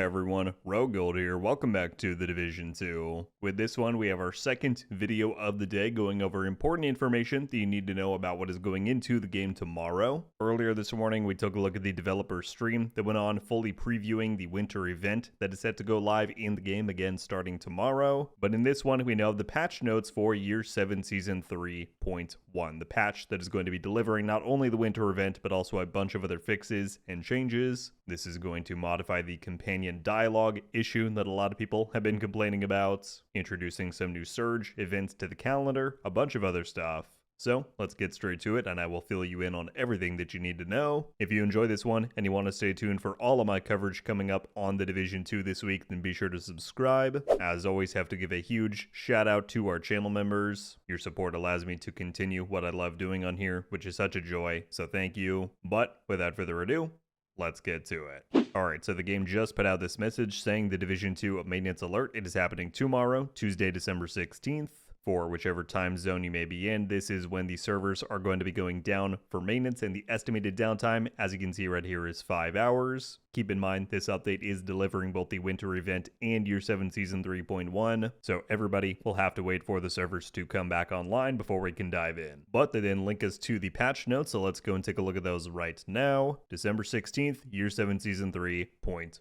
everyone, RogueGold here. Welcome back to The Division 2. With this one, we have our second video of the day going over important information that you need to know about what is going into the game tomorrow. Earlier this morning, we took a look at the developer stream that went on fully previewing the winter event that is set to go live in the game again starting tomorrow. But in this one, we know the patch notes for Year 7 Season 3.1, the patch that is going to be delivering not only the winter event, but also a bunch of other fixes and changes. This is going to modify the companion dialogue issue that a lot of people have been complaining about, introducing some new surge events to the calendar, a bunch of other stuff. So let's get straight to it and I will fill you in on everything that you need to know. If you enjoy this one and you want to stay tuned for all of my coverage coming up on The Division 2 this week, then be sure to subscribe. As always, have to give a huge shout out to our channel members. Your support allows me to continue what I love doing on here, which is such a joy, so thank you. But without further ado, let's get to it. Alright, so the game just put out this message saying the Division 2 maintenance alert. It is happening tomorrow, Tuesday, December 16th. For whichever time zone you may be in, this is when the servers are going to be going down for maintenance, and the estimated downtime, as you can see right here, is 5 hours. Keep in mind, this update is delivering both the winter event and Year 7 Season 3.1, so everybody will have to wait for the servers to come back online before we can dive in. But they then link us to the patch notes, so let's go and take a look at those right now. December 16th, Year 7 Season 3.1.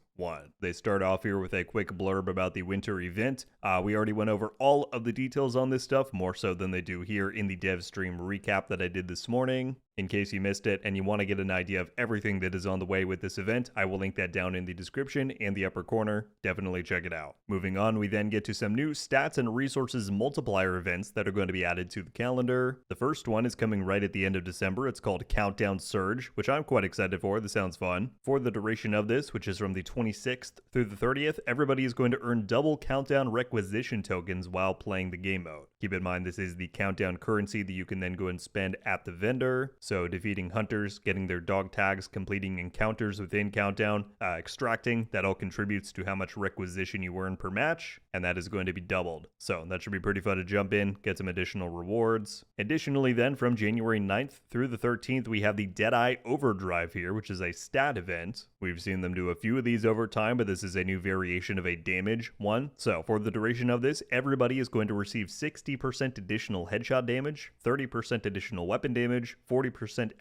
They start off here with a quick blurb about the winter event. We already went over all of the details on this stuff, more so than they do here in the dev stream recap that I did this morning. In case you missed it and you want to get an idea of everything that is on the way with this event, I will link that down in the description and the upper corner. Definitely check it out. Moving on, we then get to some new stats and resources multiplier events that are going to be added to the calendar. The first one is coming right at the end of December. It's called Countdown Surge, which I'm quite excited for. This sounds fun. For the duration of this, which is from the 26th through the 30th, everybody is going to earn double countdown requisition tokens while playing the game mode. Keep in mind, this is the countdown currency that you can then go and spend at the vendor. So defeating hunters, getting their dog tags, completing encounters within Countdown, extracting, that all contributes to how much requisition you earn per match, and that is going to be doubled. So that should be pretty fun to jump in, get some additional rewards. Additionally then, from January 9th through the 13th, we have the Deadeye Overdrive here, which is a stat event. We've seen them do a few of these over time, but this is a new variation of a damage one. So for the duration of this, everybody is going to receive 60% additional headshot damage, 30% additional weapon damage, 40%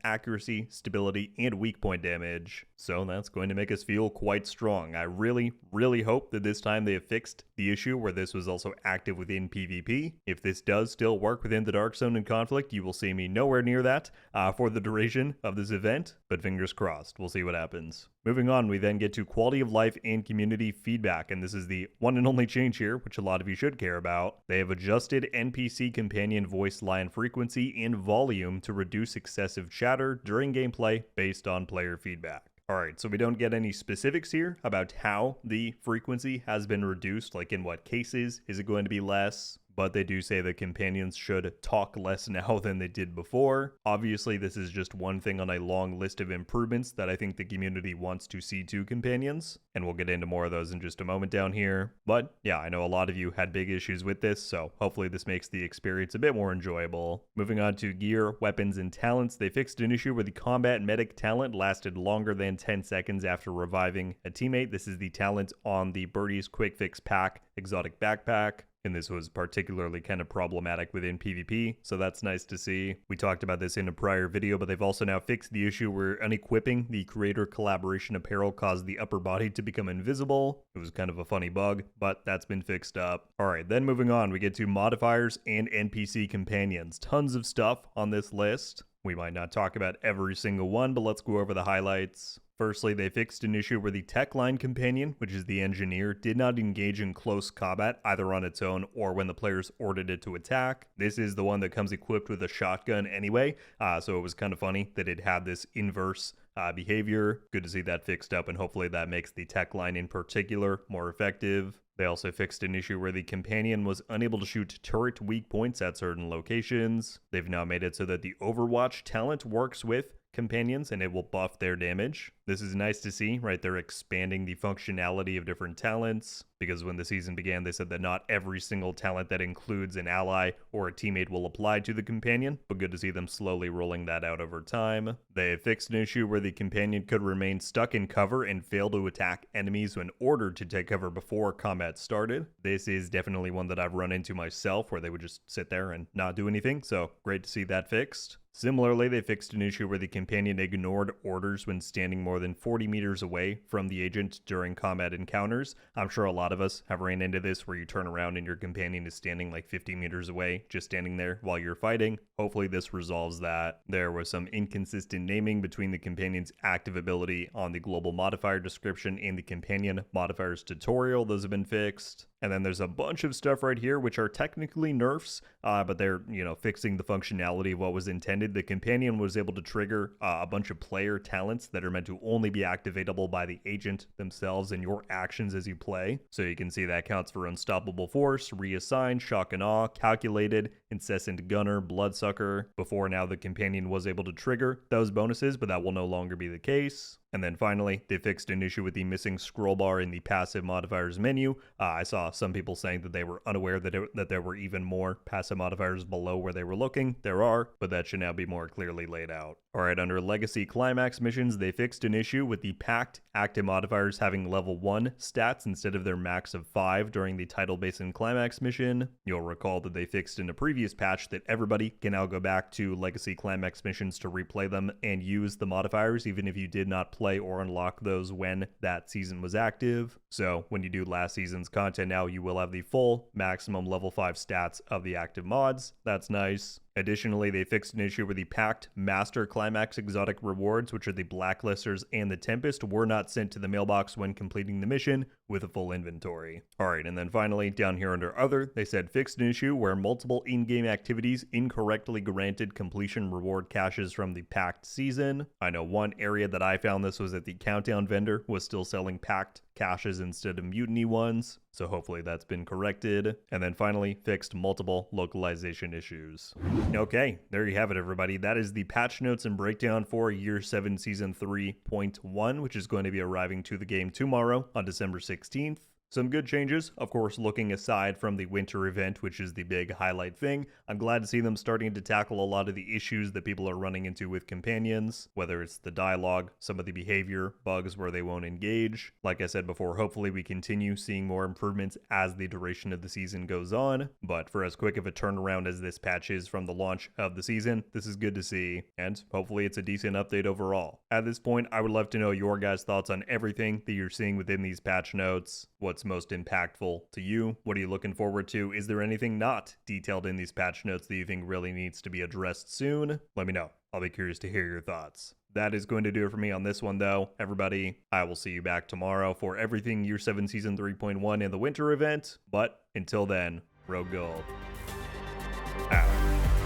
accuracy, stability, and weak point damage. So that's going to make us feel quite strong. I really hope that this time they have fixed the issue where this was also active within PvP. If this does still work within the Dark Zone in Conflict, you will see me nowhere near that for the duration of this event, but fingers crossed. We'll see what happens. Moving on, we then get to quality of life and community feedback, and this is the one and only change here, which a lot of you should care about. They have adjusted NPC Companion voice line frequency and volume to reduce excessive chatter during gameplay based on player feedback. Alright, so we don't get any specifics here about how the frequency has been reduced, like in what cases is it going to be less. But they do say that companions should talk less now than they did before. Obviously, this is just one thing on a long list of improvements that I think the community wants to see to companions, and we'll get into more of those in just a moment down here. But yeah, I know a lot of you had big issues with this, so hopefully this makes the experience a bit more enjoyable. Moving on to gear, weapons, and talents, they fixed an issue where the combat medic talent lasted longer than 10 seconds after reviving a teammate. This is the talent on the Birdie's Quick Fix Pack exotic backpack. And this was particularly kind of problematic within PvP, so that's nice to see. We talked about this in a prior video, but they've also now fixed the issue where unequipping the creator collaboration apparel caused the upper body to become invisible. It was kind of a funny bug, but that's been fixed up. Alright, then moving on, we get to modifiers and NPC companions. Tons of stuff on this list. We might not talk about every single one, but let's go over the highlights. Firstly, they fixed an issue where the tech line companion, which is the engineer, did not engage in close combat either on its own or when the players ordered it to attack. This is the one that comes equipped with a shotgun anyway, so it was kind of funny that it had this inverse behavior. Good to see that fixed up, and hopefully that makes the tech line in particular more effective. They also fixed an issue where the companion was unable to shoot turret weak points at certain locations. They've now made it so that the Overwatch talent works with companions, and it will buff their damage. This is nice to see, right? They're expanding the functionality of different talents, because when the season began, they said that not every single talent that includes an ally or a teammate will apply to the companion, but good to see them slowly rolling that out over time. They fixed an issue where the companion could remain stuck in cover and fail to attack enemies when ordered to take cover before combat started. This is definitely one that I've run into myself, where they would just sit there and not do anything, so great to see that fixed. Similarly, they fixed an issue where the companion ignored orders when standing more than 40 meters away from the agent during combat encounters. I'm sure a lot of us have ran into this, where you turn around and your companion is standing like 50 meters away, just standing there while you're fighting. Hopefully this resolves that. There was some inconsistent naming between the companion's active ability on the global modifier description and the companion modifiers tutorial. Those have been fixed. And then there's a bunch of stuff right here which are technically nerfs, but they're, fixing the functionality of what was intended. The companion was able to trigger a bunch of player talents that are meant to only be activatable by the agent themselves and your actions as you play. So you can see that counts for Unstoppable Force, Reassign, Shock and Awe, Calculated, Incessant Gunner, Bloodsucker. Before now, the companion was able to trigger those bonuses, but that will no longer be the case. And then finally, they fixed an issue with the missing scroll bar in the passive modifiers menu. I saw some people saying that they were unaware that there were even more passive modifiers below where they were looking. There are, but that should now be more clearly laid out. Alright, under Legacy Climax missions, they fixed an issue with the Pact active modifiers having level 1 stats instead of their max of 5 during the Tidal Basin Climax mission. You'll recall that they fixed in a previous patch that everybody can now go back to Legacy Climax missions to replay them and use the modifiers, even if you did not play or unlock those when that season was active. So when you do last season's content now, you will have the full maximum level 5 stats of the active mods. That's nice. Additionally, they fixed an issue where the Pact Master Climax exotic rewards, which are the Blacklisters and the Tempest, were not sent to the mailbox when completing the mission with a full inventory. Alright, and then finally, down here under Other, they said fixed an issue where multiple in-game activities incorrectly granted completion reward caches from the Pact season. I know one area that I found this was that the Countdown vendor was still selling Pact caches instead of Mutiny ones, so hopefully that's been corrected. And then finally, fixed multiple localization issues. Okay, there you have it, everybody. That is the patch notes and breakdown for Year 7 Season 3.1, which is going to be arriving to the game tomorrow on December 16th. Some good changes, of course, looking aside from the winter event, which is the big highlight thing. I'm glad to see them starting to tackle a lot of the issues that people are running into with companions, whether it's the dialogue, some of the behavior, bugs where they won't engage. Like I said before, hopefully we continue seeing more improvements as the duration of the season goes on, but for as quick of a turnaround as this patch is from the launch of the season, this is good to see, and hopefully it's a decent update overall. At this point, I would love to know your guys' thoughts on everything that you're seeing within these patch notes. What's most impactful to you? What are you looking forward to? Is there anything not detailed in these patch notes that you think really needs to be addressed soon? Let me know. I'll be curious to hear your thoughts. That is going to do it for me on this one, though. Everybody, I will see you back tomorrow for everything Year 7 Season 3.1 and the winter event. But until then, RogueGold out.